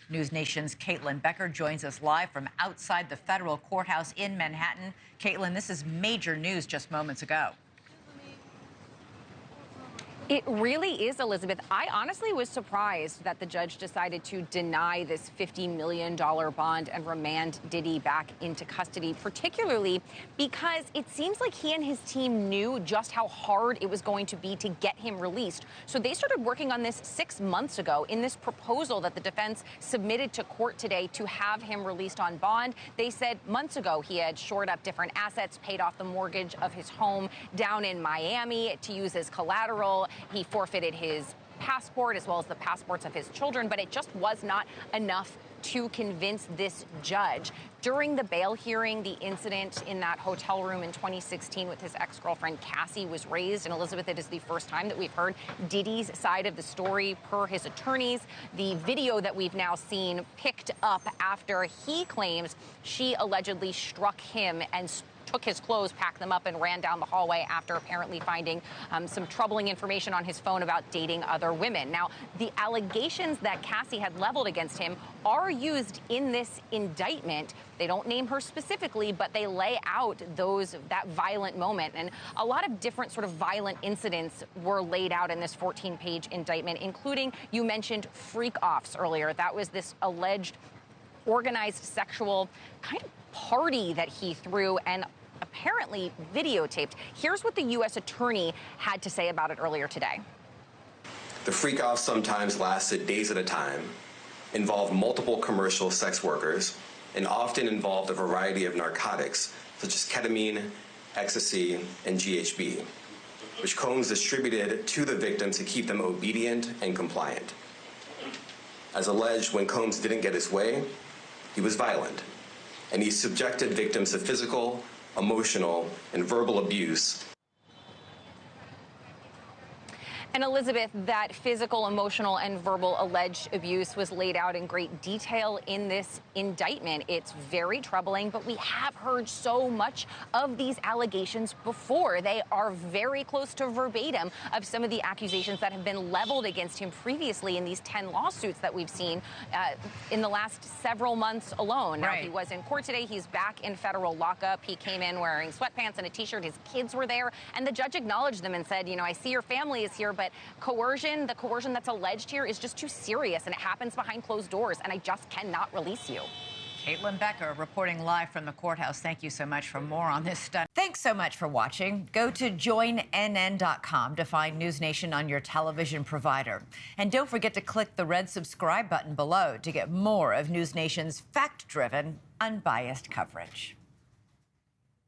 News Nation's Caitlyn Becker joins us live from outside the federal courthouse in Manhattan. Caitlyn, this is major news just moments ago. It really is, Elizabeth. I honestly was surprised that the judge decided to deny this $50 million bond and remand Diddy back into custody, particularly because it seems like he and his team knew just how hard it was going to be to get him released. So they started working on this 6 months ago in this proposal that the defense submitted to court today to have him released on bond. They said months ago he had shored up different assets, paid off the mortgage of his home down in Miami to use as collateral. He forfeited his passport as well as the passports of his children, but it just was not enough to convince this judge. During the bail hearing, the incident in that hotel room in 2016 with his ex-girlfriend Cassie was raised. And Elizabeth, it is the first time that we've heard Diddy's side of the story per his attorneys. The video that we've now seen picked up after he claims she allegedly struck him and took his clothes, packed them up, and ran down the hallway after apparently finding some troubling information on his phone about dating other women. Now, the allegations that Cassie had leveled against him are used in this indictment. They don't name her specifically, but they lay out that violent moment. And a lot of different sort of violent incidents were laid out in this 14-page indictment, including, you mentioned, freak-offs earlier. That was this alleged organized sexual kind of party that he threw and apparently videotaped. Here's what the U.S. attorney had to say about it earlier today. The freak-offs sometimes lasted days at a time, involved multiple commercial sex workers, and often involved a variety of narcotics, such as ketamine, ecstasy, and GHB, which Combs distributed to the victims to keep them obedient and compliant. As alleged, when Combs didn't get his way, he was violent, and he subjected victims to physical, emotional, and verbal abuse. And Elizabeth, that physical, emotional, and verbal alleged abuse was laid out in great detail in this indictment. It's very troubling, but we have heard so much of these allegations before. They are very close to verbatim of some of the accusations that have been leveled against him previously in these 10 lawsuits that we've seen in the last several months alone. Now, he was in court today. He's back in federal lockup. He came in wearing sweatpants and a T-shirt. His kids were there, and the judge acknowledged them and said, you know, I see your family is here, but coercion, the coercion that's alleged here is just too serious, and it happens behind closed doors, and I just cannot release you. Caitlyn Becker reporting live from the courthouse. Thank you so much for more on this stuff. Thanks so much for watching. Go to joinnn.com to find News Nation on your television provider. And don't forget to click the red subscribe button below to get more of News Nation's fact-driven, unbiased coverage.